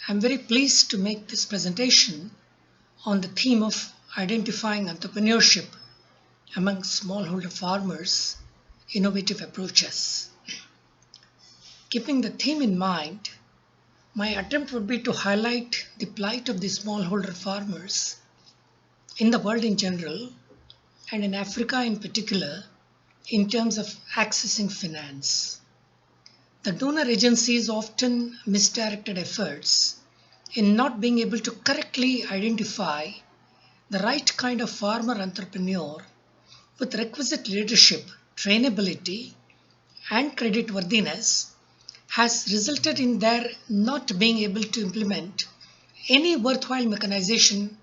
I'm very pleased to make this presentation on the theme of identifying entrepreneurship among smallholder farmers, innovative approaches. Keeping the theme in mind, my attempt would be to highlight the plight of the smallholder farmers in the world in general and in Africa in particular in terms of accessing finance. The donor agencies often misdirected efforts in not being able to correctly identify the right kind of farmer entrepreneur with requisite leadership, trainability, and creditworthiness has resulted in their not being able to implement any worthwhile mechanization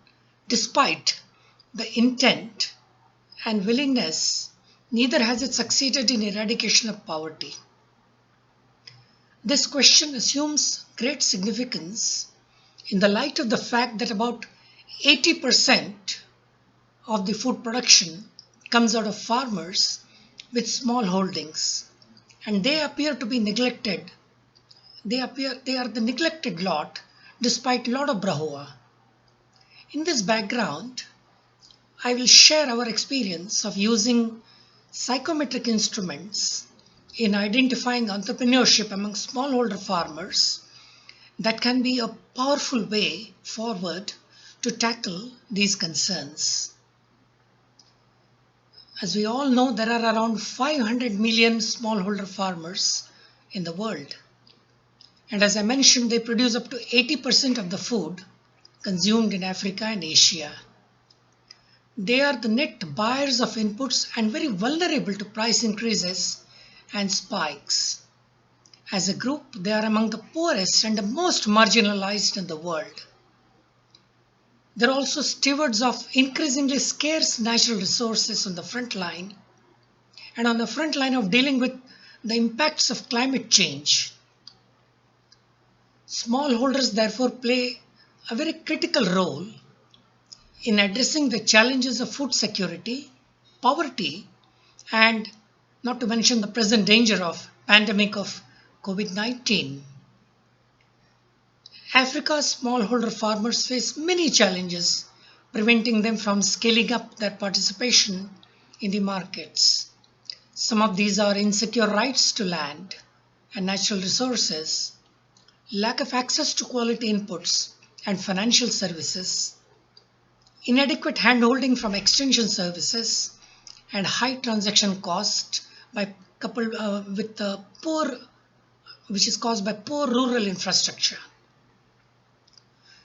despite the intent and willingness. Neither has it succeeded in eradication of poverty. This question assumes great significance in the light of the fact that about 80% of the food production comes out of farmers with small holdings, and they appear to be neglected. They are the neglected lot despite a lot of bravura. In this background, I will share our experience of using psychometric instruments in identifying entrepreneurship among smallholder farmers that can be a powerful way forward to tackle these concerns. As we all know, there are around 500 million smallholder farmers in the world. And as I mentioned, they produce up to 80% of the food consumed in Africa and Asia. They are the net buyers of inputs and very vulnerable to price increases and spikes. As a group, they are among the poorest and the most marginalized in the world. They're also stewards of increasingly scarce natural resources on the front line and on the front line of dealing with the impacts of climate change. Smallholders therefore play a very critical role in addressing the challenges of food security, poverty, and not to mention the present danger of pandemic of COVID-19. Africa's smallholder farmers face many challenges preventing them from scaling up their participation in the markets. Some of these are insecure rights to land and natural resources, lack of access to quality inputs and financial services, inadequate handholding from extension services, and high transaction cost coupled with the which is caused by poor rural infrastructure.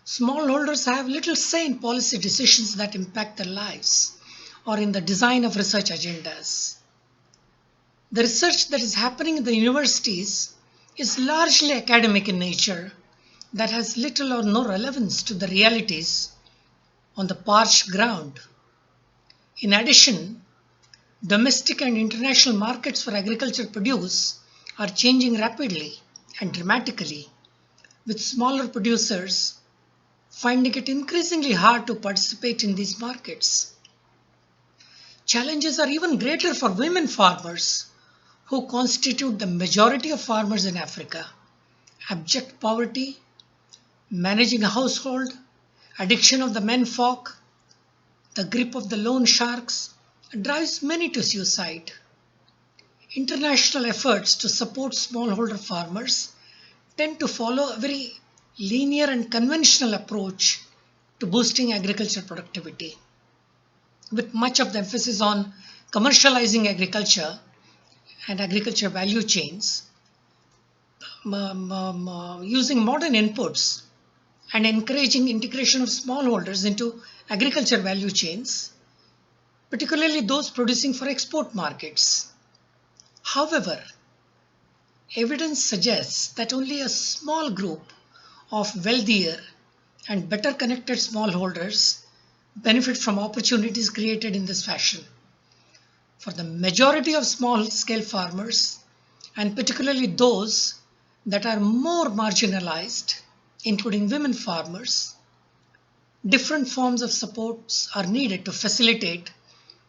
Smallholders have little say in policy decisions that impact their lives or in the design of research agendas. The research that is happening in the universities is largely academic in nature that has little or no relevance to the realities on the parched ground. In addition, domestic and international markets for agricultural produce are changing rapidly and dramatically, with smaller producers finding it increasingly hard to participate in these markets. Challenges are even greater for women farmers, who constitute the majority of farmers in Africa. Abject poverty, managing a household, addiction of the menfolk, the grip of the loan sharks drives many to suicide. International efforts to support smallholder farmers tend to follow a very linear and conventional approach to boosting agriculture productivity, with much of the emphasis on commercializing agriculture and agriculture value chains, using modern inputs and encouraging integration of smallholders into agriculture value chains, particularly those producing for export markets. However, evidence suggests that only a small group of wealthier and better connected smallholders benefit from opportunities created in this fashion. For the majority of small-scale farmers, and particularly those that are more marginalized, including women farmers, different forms of supports are needed to facilitate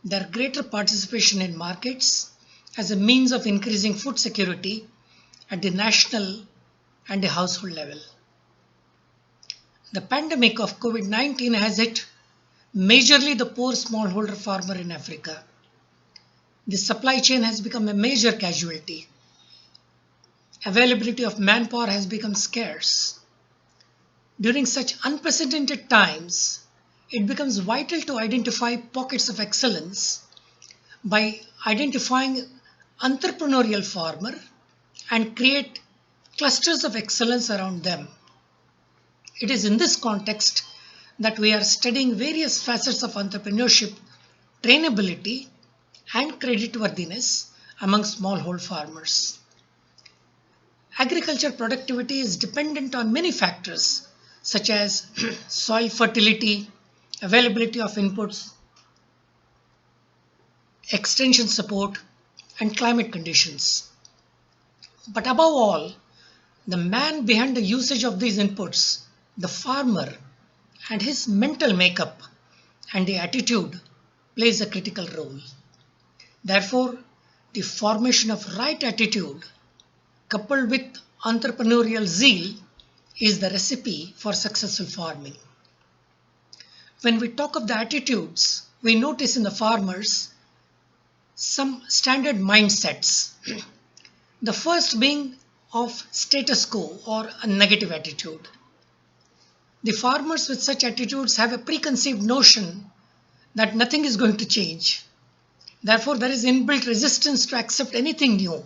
their greater participation in markets as a means of increasing food security at the national and the household level. The pandemic of COVID-19 has hit majorly the poor smallholder farmer in Africa. The supply chain has become a major casualty. Availability of manpower has become scarce. During such unprecedented times, it becomes vital to identify pockets of excellence by identifying entrepreneurial farmer and create clusters of excellence around them. It is in this context that we are studying various facets of entrepreneurship, trainability, and creditworthiness among smallhold farmers. Agriculture productivity is dependent on many factors such as soil fertility, availability of inputs, extension support, and climate conditions. But above all, the man behind the usage of these inputs, the farmer, and his mental makeup and the attitude plays a critical role. Therefore, the formation of right attitude coupled with entrepreneurial zeal is the recipe for successful farming. When we talk of the attitudes, we notice in the farmers some standard mindsets. The first being of status quo or a negative attitude. The farmers with such attitudes have a preconceived notion that nothing is going to change. Therefore, there is inbuilt resistance to accept anything new.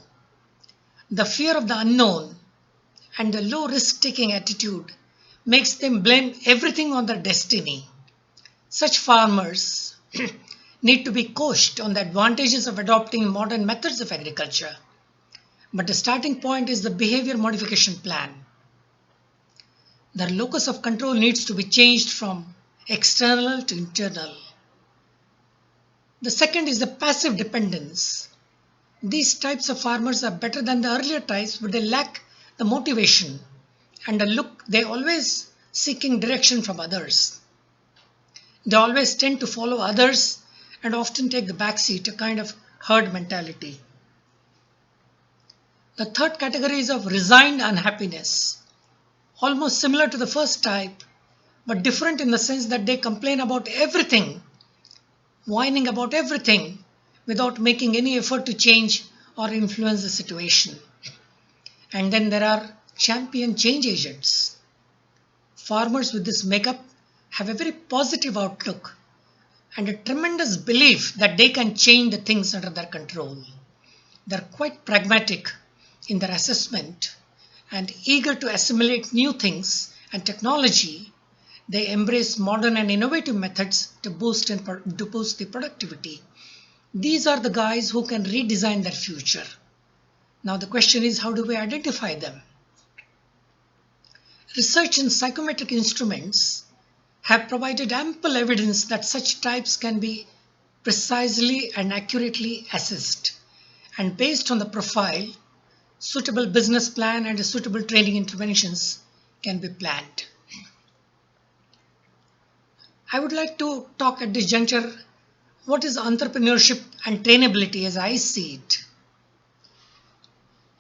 The fear of the unknown and the low risk taking attitude makes them blame everything on their destiny. Such farmers need to be coached on the advantages of adopting modern methods of agriculture. But the starting point is the behavior modification plan. The locus of control needs to be changed from external to internal. The second is the passive dependence. These types of farmers are better than the earlier types, but they lack the motivation and the look. They always seeking direction from others. They always tend to follow others and often take the back seat, a kind of herd mentality. The third category is of resigned unhappiness, almost similar to the first type, but different in the sense that they complain about everything, whining about everything without making any effort to change or influence the situation. And then there are champion change agents. Farmers with this makeup have a very positive outlook and a tremendous belief that they can change the things under their control. They're quite pragmatic in their assessment and eager to assimilate new things and technology. They embrace modern and innovative methods to boost the productivity. These are the guys who can redesign their future. Now the question is, how do we identify them? Research in psychometric instruments have provided ample evidence that such types can be precisely and accurately assessed, and based on the profile, suitable business plan and suitable training interventions can be planned. I would like to talk at this juncture what is entrepreneurship and trainability as I see it.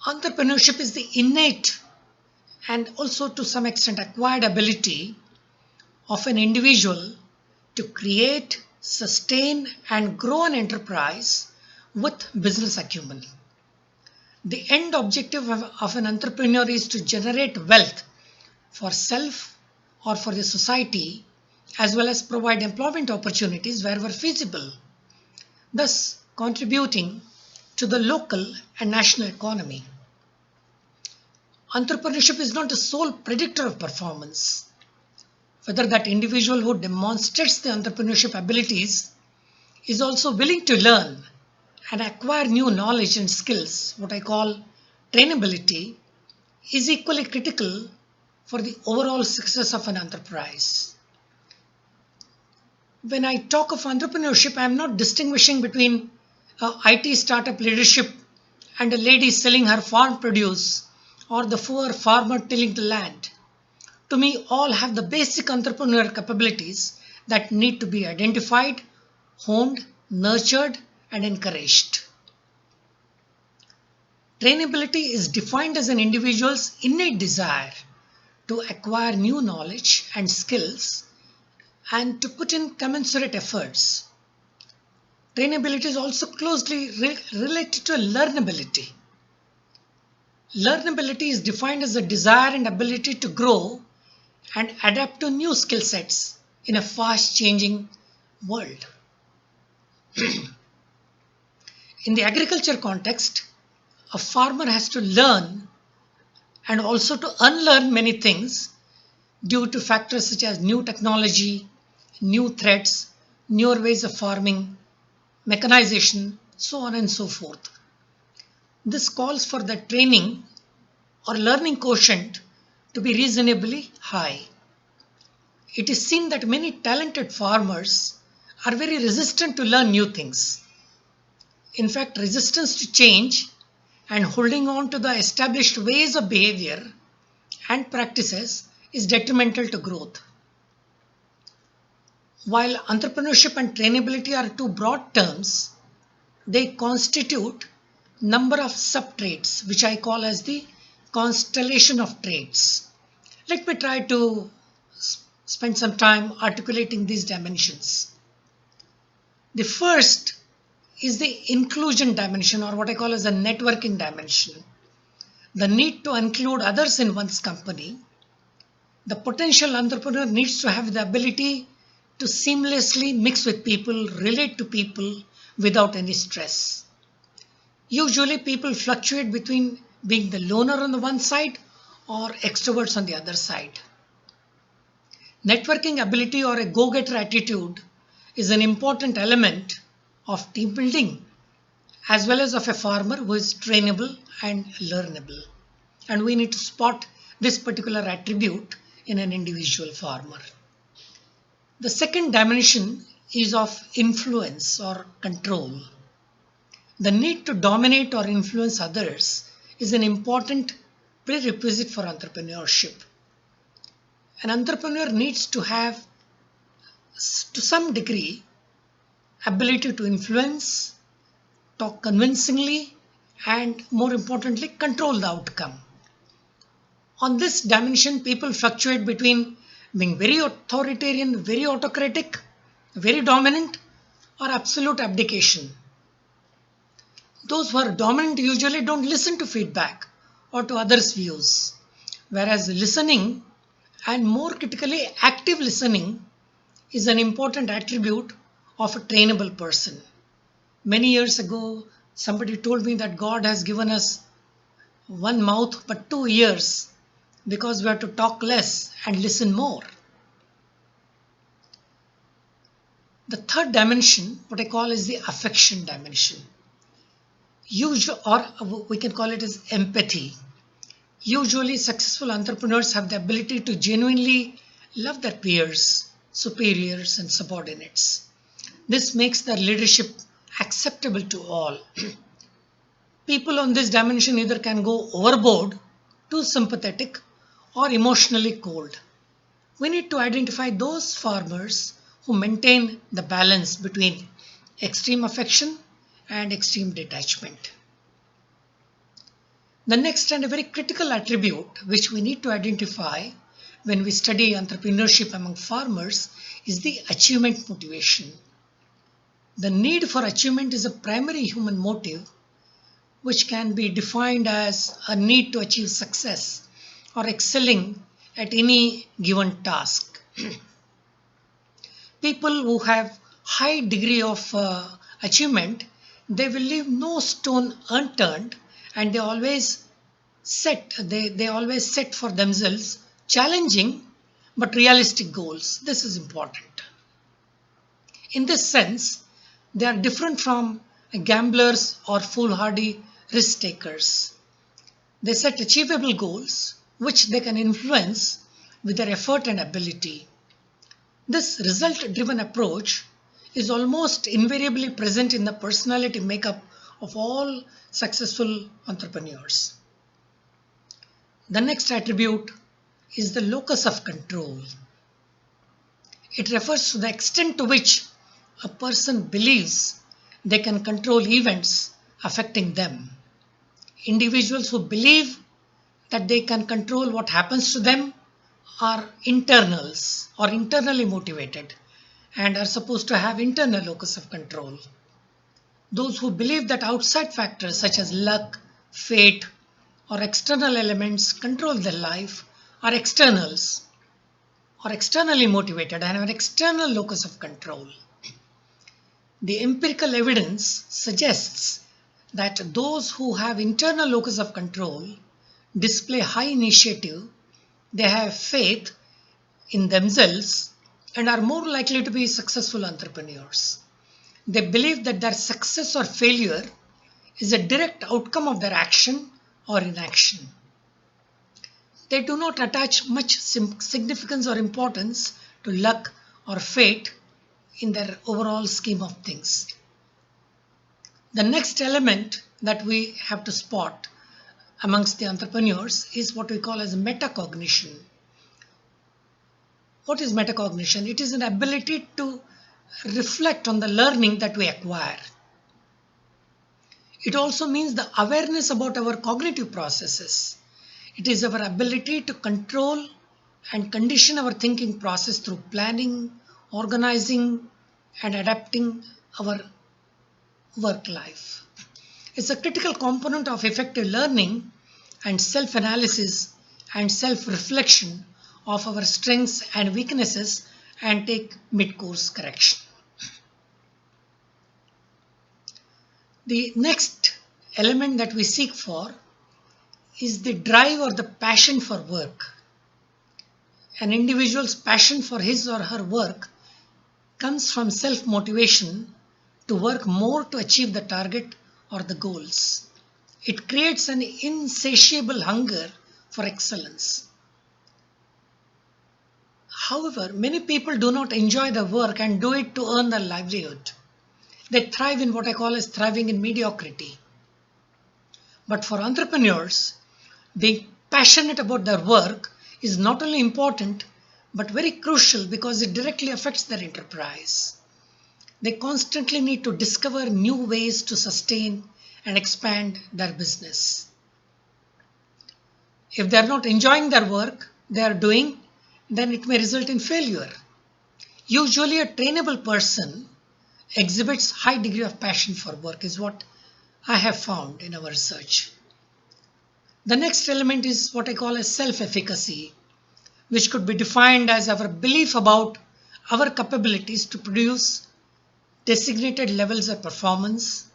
Entrepreneurship is the innate and also to some extent acquired ability of an individual to create, sustain, and grow an enterprise with business acumen. The end objective of an entrepreneur is to generate wealth for self or for the society, as well as provide employment opportunities wherever feasible, thus contributing to the local and national economy. Entrepreneurship is not the sole predictor of performance. Whether that individual who demonstrates the entrepreneurship abilities is also willing to learn and acquire new knowledge and skills, what I call trainability, is equally critical for the overall success of an enterprise. When I talk of entrepreneurship, I am not distinguishing between IT startup leadership and a lady selling her farm produce or the poor farmer tilling the land. To me, all have the basic entrepreneurial capabilities that need to be identified, honed, nurtured, and encouraged. Trainability is defined as an individual's innate desire to acquire new knowledge and skills and to put in commensurate efforts. Trainability is also closely related to learnability. Learnability is defined as the desire and ability to grow and adapt to new skill sets in a fast changing world. In the agriculture context, a farmer has to learn and also to unlearn many things due to factors such as new technology, new threats, newer ways of farming, mechanization, so on and so forth. This calls for the training or learning quotient to be reasonably high. It is seen that many talented farmers are very resistant to learn new things. In fact, resistance to change and holding on to the established ways of behavior and practices is detrimental to growth. While entrepreneurship and trainability are two broad terms, they constitute number of sub-traits, which I call as the constellation of traits. Let me try to spend some time articulating these dimensions. The first is the inclusion dimension, or what I call as a networking dimension. The need to include others in one's company. The potential entrepreneur needs to have the ability to seamlessly mix with people, relate to people without any stress. Usually people fluctuate between being the loner on the one side or extroverts on the other side. Networking ability or a go-getter attitude is an important element of team building as well as of a farmer who is trainable and learnable. And we need to spot this particular attribute in an individual farmer. The second dimension is of influence or control. The need to dominate or influence others is an important prerequisite for entrepreneurship. An entrepreneur needs to have, to some degree, ability to influence, talk convincingly, and more importantly, control the outcome. On this dimension, people fluctuate between being very authoritarian, very autocratic, very dominant, or absolute abdication. Those who are dominant usually don't listen to feedback or to others' views, whereas listening, and more critically active listening, is an important attribute of a trainable person. Many years ago, somebody told me that God has given us one mouth but 2 ears because we have to talk less and listen more. The third dimension, what I call is the affection dimension. Or we can call it as empathy. Usually successful entrepreneurs have the ability to genuinely love their peers, superiors, and subordinates. This makes their leadership acceptable to all. People on this dimension either can go overboard, too sympathetic, or emotionally cold. We need to identify those farmers who maintain the balance between extreme affection and extreme detachment. The next and a very critical attribute which we need to identify when we study entrepreneurship among farmers is the achievement motivation. The need for achievement is a primary human motive which can be defined as a need to achieve success or excelling at any given task. People who have high degree of achievement, they will leave no stone unturned, and they always set for themselves challenging but realistic goals. This is important. In this sense, they are different from gamblers or foolhardy risk takers. They set achievable goals which they can influence with their effort and ability. This result-driven approach is almost invariably present in the personality makeup of all successful entrepreneurs. The next attribute is the locus of control. It refers to the extent to which a person believes they can control events affecting them. Individuals who believe that they can control what happens to them are internals or internally motivated and are supposed to have internal locus of control. Those who believe that outside factors such as luck, fate, or external elements control their life are externals or externally motivated and have an external locus of control. The empirical evidence suggests that those who have internal locus of control display high initiative, they have faith in themselves, and are more likely to be successful entrepreneurs. They believe that their success or failure is a direct outcome of their action or inaction. They do not attach much significance or importance to luck or fate in their overall scheme of things. The next element that we have to spot amongst the entrepreneurs is what we call as metacognition. What is metacognition? It is an ability to reflect on the learning that we acquire. It also means the awareness about our cognitive processes. It is our ability to control and condition our thinking process through planning, organizing, and adapting our work life. It's a critical component of effective learning and self-analysis and self-reflection of our strengths and weaknesses and take mid-course correction. The next element that we seek for is the drive or the passion for work. An individual's passion for his or her work comes from self-motivation to work more to achieve the target or the goals. It creates an insatiable hunger for excellence. However, many people do not enjoy the work and do it to earn their livelihood. They thrive in what I call as thriving in mediocrity. But for entrepreneurs, being passionate about their work is not only important but very crucial because it directly affects their enterprise. They constantly need to discover new ways to sustain and expand their business. If they are not enjoying their work they are doing, then it may result in failure. Usually a trainable person exhibits high degree of passion for work is what I have found in our research. The next element is what I call as self-efficacy, which could be defined as our belief about our capabilities to produce designated levels of performance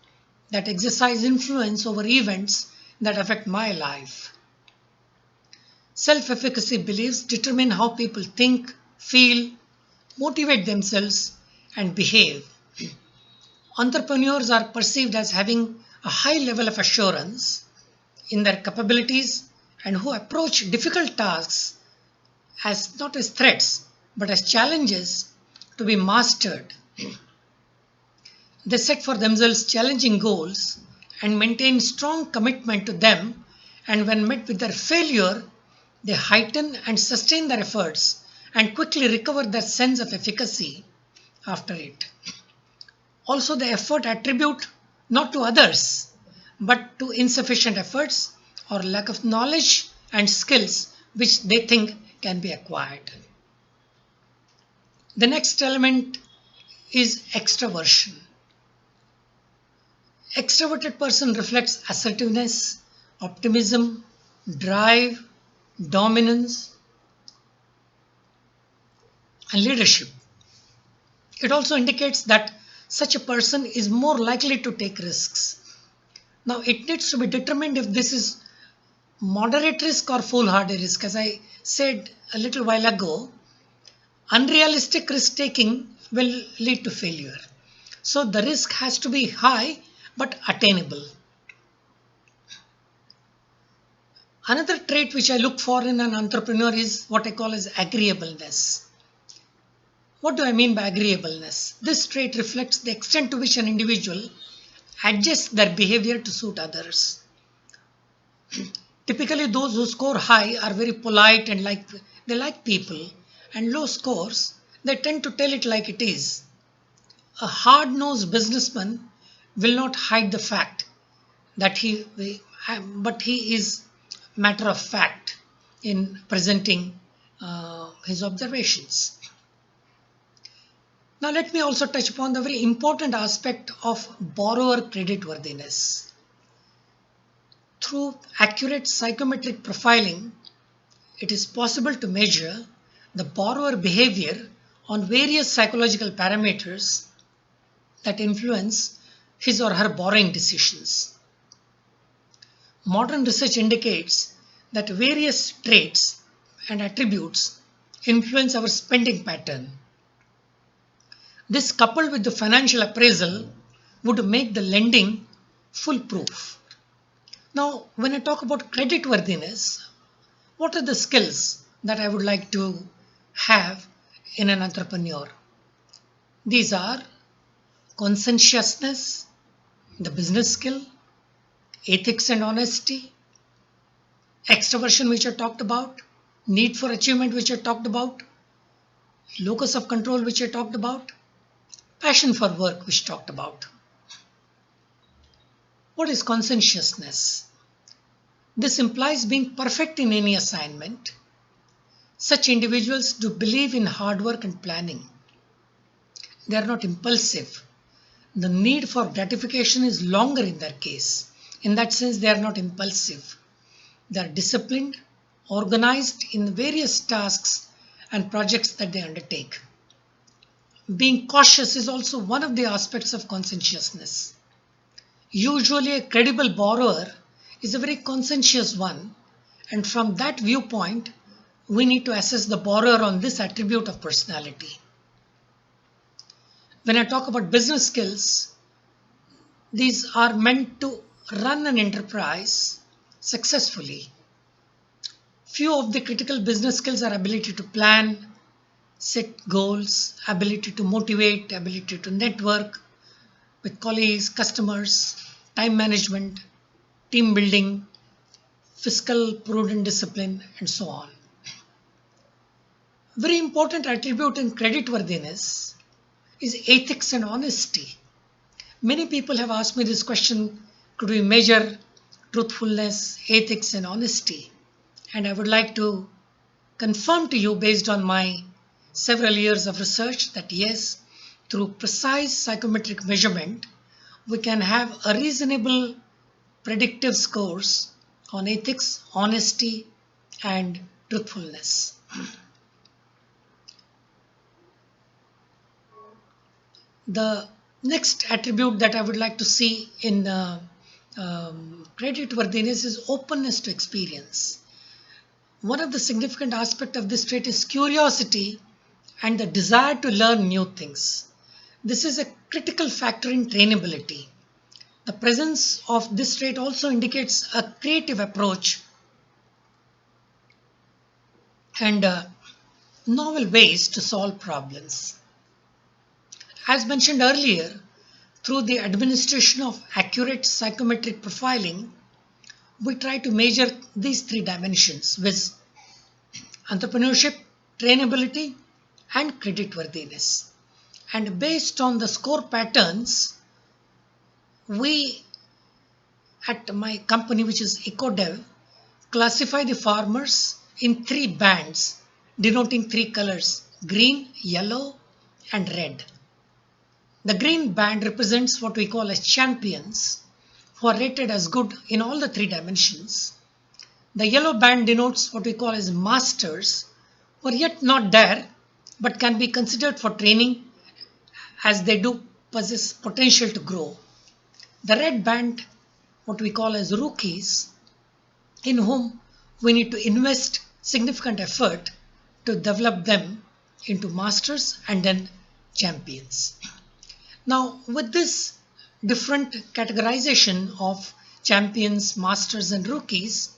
that exercise influence over events that affect my life. Self-efficacy beliefs determine how people think, feel, motivate themselves, and behave. Entrepreneurs are perceived as having a high level of assurance in their capabilities and who approach difficult tasks as not as threats but as challenges to be mastered. They set for themselves challenging goals and maintain strong commitment to them, and when met with their failure, they heighten and sustain their efforts and quickly recover their sense of efficacy after it. Also, the effort attribute not to others, but to insufficient efforts or lack of knowledge and skills which they think can be acquired. The next element is extraversion. Extroverted person reflects assertiveness, optimism, drive, dominance, and leadership. It also indicates that such a person is more likely to take risks. Now, it needs to be determined if this is moderate risk or foolhardy risk. As I said a little while ago, unrealistic risk taking will lead to failure. So the risk has to be high but attainable. Another trait which I look for in an entrepreneur is what I call as agreeableness. What do I mean by agreeableness? This trait reflects the extent to which an individual adjusts their behavior to suit others. Typically, those who score high are very polite and they like people, and low scores, they tend to tell it like it is. A hard-nosed businessman will not hide the fact that but he is matter of fact in presenting his observations. Now let me also touch upon the very important aspect of borrower creditworthiness. Through accurate psychometric profiling, it is possible to measure the borrower behavior on various psychological parameters that influence his or her borrowing decisions. Modern research indicates that various traits and attributes influence our spending pattern. This, coupled with the financial appraisal, would make the lending foolproof. Now, when I talk about creditworthiness, what are the skills that I would like to have in an entrepreneur? These are conscientiousness, the business skill, ethics and honesty, extroversion, which I talked about, need for achievement, which I talked about, locus of control, which I talked about, passion for work, which I talked about. What is conscientiousness? This implies being perfect in any assignment. Such individuals do believe in hard work and planning. They are not impulsive. The need for gratification is longer in their case. In that sense, they are not impulsive. They are disciplined, organized in various tasks and projects that they undertake. Being cautious is also one of the aspects of conscientiousness. Usually, a credible borrower is a very conscientious one, and from that viewpoint, we need to assess the borrower on this attribute of personality. When I talk about business skills, these are meant to run an enterprise successfully. Few of the critical business skills are ability to plan, set goals, ability to motivate, ability to network with colleagues, customers, time management, team building, fiscal prudent discipline, and so on. Very important attribute in creditworthiness is ethics and honesty. Many people have asked me this question, could we measure truthfulness, ethics and honesty? And I would like to confirm to you, based on my several years of research, that yes, through precise psychometric measurement, we can have a reasonable predictive scores on ethics, honesty and truthfulness. The next attribute that I would like to see in creditworthiness is openness to experience. One of the significant aspects of this trait is curiosity and the desire to learn new things. This is a critical factor in trainability. The presence of this trait also indicates a creative approach and novel ways to solve problems. As mentioned earlier, through the administration of accurate psychometric profiling, we try to measure these three dimensions, with entrepreneurship, trainability, and creditworthiness. And based on the score patterns, we at my company, which is EcoDev, classify the farmers in three bands denoting three colors: green, yellow, and red. The green band represents what we call as champions, who are rated as good in all the three dimensions. The yellow band denotes what we call as masters, who are yet not there but can be considered for training, as they do possess potential to grow. The red band, what we call as rookies, in whom we need to invest significant effort to develop them into masters and then champions. Now, with this different categorization of champions, masters, and rookies,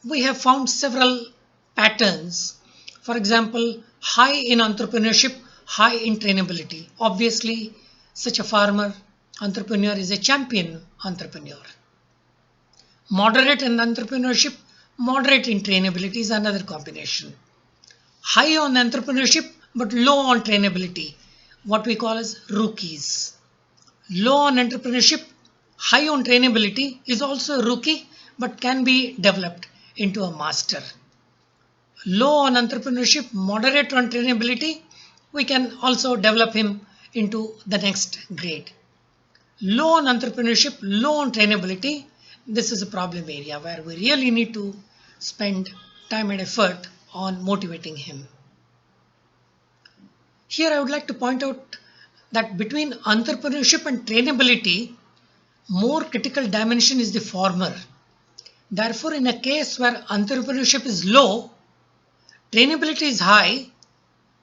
we have found several patterns. For example, high in entrepreneurship, high in trainability. Obviously, such a farmer entrepreneur is a champion entrepreneur. Moderate in entrepreneurship, moderate in trainability is another combination. High on entrepreneurship but low on trainability, what we call as rookies. Low on entrepreneurship, high on trainability is also a rookie but can be developed into a master. low on entrepreneurship, moderate on trainability, we can also develop him into the next grade. Low on entrepreneurship, low on trainability, this is a problem area where we really need to spend time and effort on motivating him. Here I would like to point out that between entrepreneurship and trainability, more critical dimension is the former. Therefore, in a case where entrepreneurship is low, trainability is high,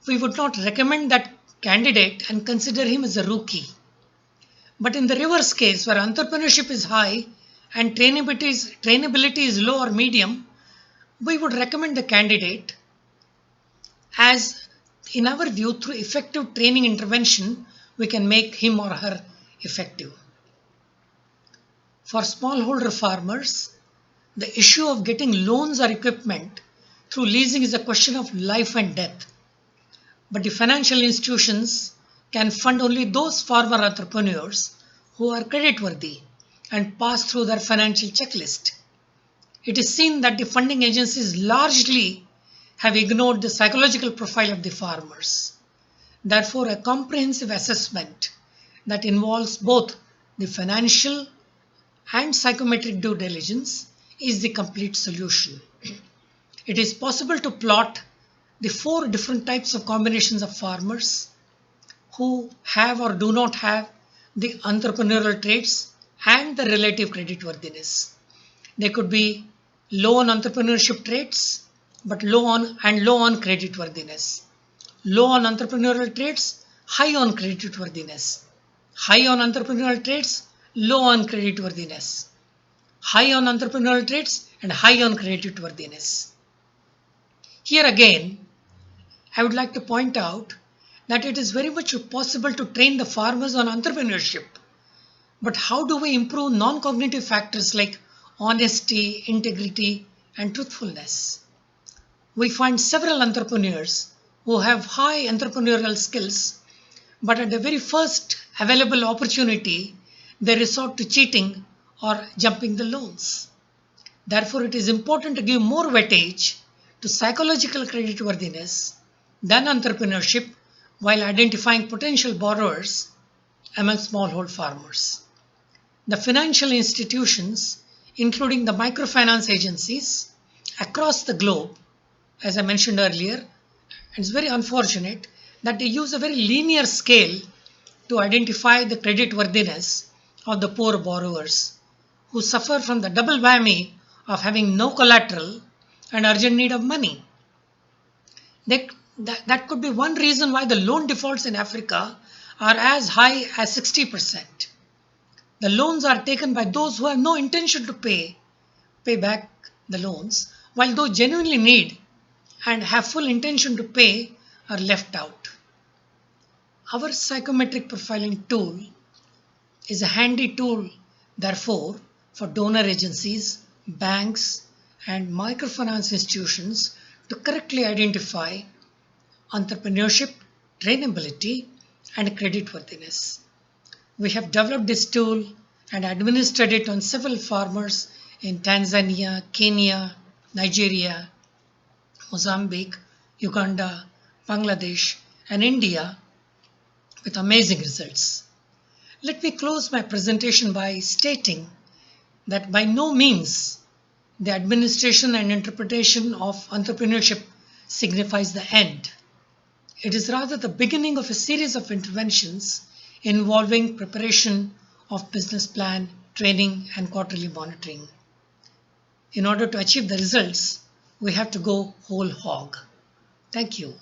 we would not recommend that candidate and consider him as a rookie. But in the reverse case, where entrepreneurship is high and trainability is low or medium, we would recommend the candidate as, in our view, through effective training intervention, we can make him or her effective. For smallholder farmers, the issue of getting loans or equipment through leasing is a question of life and death. But the financial institutions can fund only those farmer entrepreneurs who are creditworthy and pass through their financial checklist. It is seen that the funding agencies largely have ignored the psychological profile of the farmers. Therefore, a comprehensive assessment that involves both the financial and psychometric due diligence is the complete solution. It is possible to plot the 4 different types of combinations of farmers who have or do not have the entrepreneurial traits and the relative creditworthiness. They could be low on entrepreneurship traits, but low on creditworthiness. Low on entrepreneurial traits, high on creditworthiness. High on entrepreneurial traits, low on creditworthiness. High on entrepreneurial traits and high on creditworthiness. Here again, I would like to point out that it is very much possible to train the farmers on entrepreneurship. But how do we improve non-cognitive factors like honesty, integrity, and truthfulness? We find several entrepreneurs who have high entrepreneurial skills, but at the very first available opportunity, they resort to cheating or jumping the loans. Therefore, it is important to give more weightage to psychological creditworthiness than entrepreneurship while identifying potential borrowers among smallholder farmers. The financial institutions, including the microfinance agencies across the globe, as I mentioned earlier, and it's very unfortunate that they use a very linear scale to identify the creditworthiness of the poor borrowers who suffer from the double whammy of having no collateral and urgent need of money. That could be one reason why the loan defaults in Africa are as high as 60%. The loans are taken by those who have no intention to pay back the loans, while those genuinely need and have full intention to pay are left out. Our psychometric profiling tool is a handy tool, therefore, for donor agencies, banks, and microfinance institutions to correctly identify entrepreneurship, trainability, and creditworthiness. We have developed this tool and administered it on several farmers in Tanzania, Kenya, Nigeria, Mozambique, Uganda, Bangladesh, and India with amazing results. Let me close my presentation by stating that by no means the administration and interpretation of entrepreneurship signifies the end. It is rather the beginning of a series of interventions involving preparation of business plan, training, and quarterly monitoring. In order to achieve the results, we have to go whole hog. Thank you.